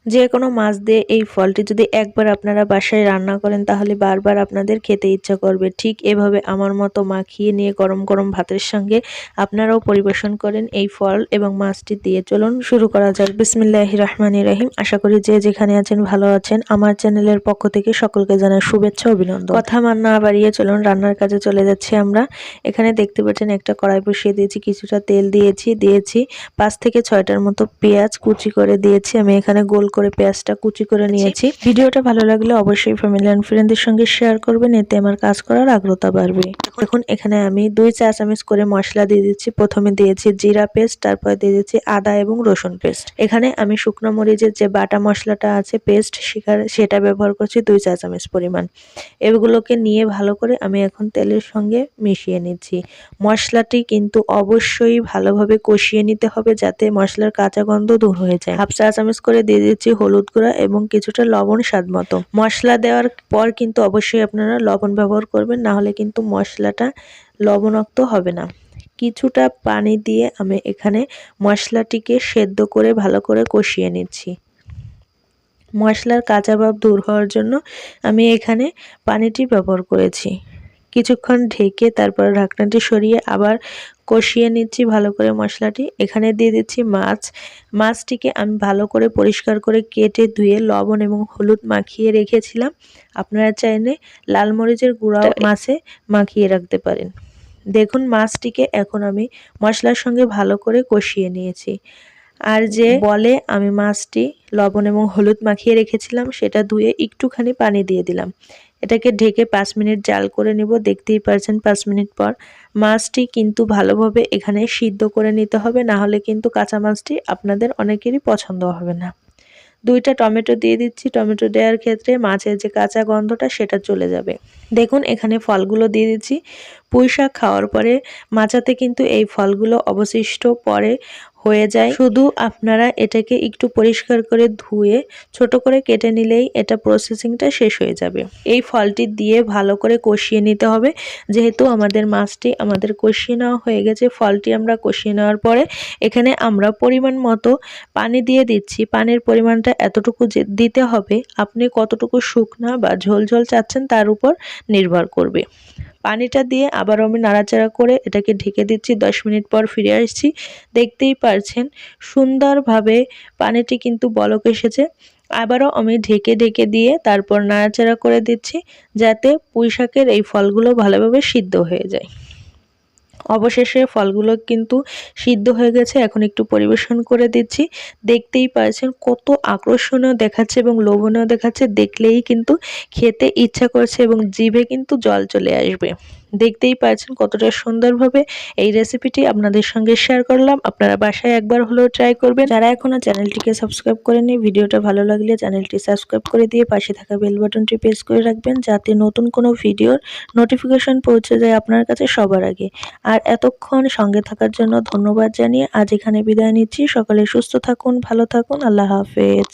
যে কোনো মাছ দিয়ে এই ফলটি যদি একবার আপনারা বাসায় রান্না করেন তাহলে বারবার আপনাদের খেতে ইচ্ছা করবে। ঠিক এভাবে আমার মতো মাখিয়ে নিয়ে গরম গরম ভাতের সঙ্গে আপনারাও পরিবেশন করেন এই ফল এবং মাছটি দিয়ে। চলুন শুরু করা যাক। বিসমিল্লাহির রহমানির রহিম। আশা করি যে যেখানে আছেন ভালো আছেন। আমার চ্যানেলের পক্ষ থেকে সকলকে জানাই শুভেচ্ছা অভিনন্দন। কথা না বাড়িয়ে চলুন রান্নার কাজে চলে যাচ্ছি আমরা। এখানে দেখতে পাচ্ছেন একটা কড়াই বসিয়ে দিয়েছি, কিছুটা তেল দিয়েছি 5 থেকে 6টার মতো পেঁয়াজ কুচি করে দিয়েছি। আমি এখানে গোল করে পেঁয়াজটা কুচি করে নিয়েছি। ভিডিওটা ভালো লাগলে অবশ্যই ফ্যামিলি এন্ড ফ্রেন্ডদের সঙ্গে শেয়ার করবেন, এতে আমার কাজ করার আগ্রহতা বাড়বে। এখন এখানে আমি 2 চা চামচ করে মশলা দিয়ে দিচ্ছি। প্রথমে দিয়েছি জিরা পেস্ট, তারপর দিয়ে দিচ্ছি আদা এবং রসুন পেস্ট। এখানে আমি শুকনো মরিচের যে বাটা মশলাটা আছে পেস্ট সেটা ব্যবহার করছি 2 চা চামচ পরিমাণ। এগুলোকে নিয়ে ভালো করে আমি এখন তেলের সঙ্গে মিশিয়ে নিচ্ছি। মশলাটি কিন্তু অবশ্যই ভালোভাবে কষিয়ে নিতে হবে যাতে মশলার কাঁচা গন্ধ দূর হয়ে যায়। হাফ চা চামচ করে দিয়ে দিচ্ছি হলুদ গুঁড়া এবং কিছুটা লবণ স্বাদ মতো। মশলা দেওয়ার পর কিন্তু অবশ্যই আপনারা লবণ ব্যবহার করবেন, না হলে কিন্তু মশলাটা লবণাক্ত হবে না। কিছুটা পানি দিয়ে আমি এখানে মশলাটিকে সেদ্ধ করে ভালো করে কষিয়ে নিচ্ছি। মশলার কাঁচা ভাব দূর হওয়ার জন্য আমি এখানে পানিটি ব্যবহার করেছি। কিছুক্ষণ ঢেকে তারপর ঢাকনাটি সরিয়ে আবার কষিয়ে নিচ্ছি ভালো করে মশলাটি। এখানে দিয়ে দিচ্ছি মাছটিকে আমি ভালো করে পরিষ্কার করে কেটে ধুয়ে লবণ এবং হলুদ মাখিয়ে রেখেছিলাম। আপনারা চাইলে লাল মরিচের গুঁড়াও মাছে মাখিয়ে রাখতে পারেন। দেখুন মাছটিকে এখন আমি মশলার সঙ্গে ভালো করে কষিয়ে নিয়েছি। আর যে বলে আমি মাছটি লবণ এবং হলুদ মাখিয়ে রেখেছিলাম সেটা ধুয়ে একটুখানি পানি দিয়ে দিলাম। এটাকে ঢেকে 5 মিনিট জাল করে নিব। দেখতেই পারছেন 5 মিনিট পর মাছটি কিন্তু ভালোভাবে এখানে সিদ্ধ করে নিতে হবে, না হলে কিন্তু কাঁচা মাছটি আপনাদের অনেকেরই পছন্দ হবে না। 2টা টমেটো দিয়ে দিচ্ছি। টমেটো দেওয়ার ক্ষেত্রে মাছের যে কাঁচা গন্ধটা সেটা চলে যাবে। দেখুন এখানে ফলগুলো দিয়ে দিচ্ছি। পুঁইশাক খাওয়ার পরে মাচাতে কিন্তু এই ফলগুলো অবশিষ্ট পরে হয়ে যায়। শুধু আপনারা এটাকে একটু পরিষ্কার করে ধুয়ে ছোট করে কেটে নিলেই এটা প্রসেসিংটা শেষ হয়ে যাবে। এই ফলটি দিয়ে ভালো করে কষিয়ে নিতে হবে। যেহেতু আমাদের মাছটি কষিয়ে নেওয়া হয়ে গেছে, ফলটি আমরা কষিয়ে নেওয়ার পরে এখানে আমরা পরিমাণ মতো পানি দিয়ে দিচ্ছি। পানির পরিমাণটা এতটুকু দিতে হবে, আপনি কতটুকু শুকনা বা ঝোল ঝোল চাচ্ছেন তার উপর নির্ভর করবে। পানিটা দিয়ে আবারও আমি নাড়াচাড়া করে এটাকে ঢেকে দিচ্ছি। 10 মিনিট পর ফিরে আসছি। দেখতেই পারছেন সুন্দরভাবে পানিটি কিন্তু বলক এসেছে। আবারও আমি ঢেকে দিয়ে তারপর নাড়াচাড়া করে দিচ্ছি যাতে পুঁইশাকের এই ফলগুলো ভালোভাবে সিদ্ধ হয়ে যায়। অবশেষে ফলগুলো কিন্তু সিদ্ধ হয়ে গেছে। এখন একটু পরিবেশন করে দিচ্ছি। দেখতেই পাচ্ছেন কত আকর্ষণীয় দেখাচ্ছে এবং লোভনীয় দেখাচ্ছে। দেখলেই কিন্তু খেতে ইচ্ছা করছে এবং জিভে কিন্তু জল চলে আসবে। দেখতেই পাচ্ছেন কতটা সুন্দরভাবে এই রেসিপিটি আপনাদের সঙ্গে শেয়ার করলাম। আপনারা বাসায় একবার হলেও ট্রাই করবেন। যারা এখনো চ্যানেলটিকে সাবস্ক্রাইব করেনি, ভিডিওটা ভালো লাগলে চ্যানেলটি সাবস্ক্রাইব করে দিয়ে পাশে থাকা বেল বাটনটি প্রেস করে রাখবেন যাতে নতুন কোনো ভিডিওর নোটিফিকেশন পৌঁছে যায় আপনার কাছে সবার আগে। আর এতক্ষণ সঙ্গে থাকার জন্য ধন্যবাদ জানিয়ে আজ এখানে বিদায় নিচ্ছি। সকলে সুস্থ থাকুন, ভালো থাকুন। আল্লাহ হাফেজ।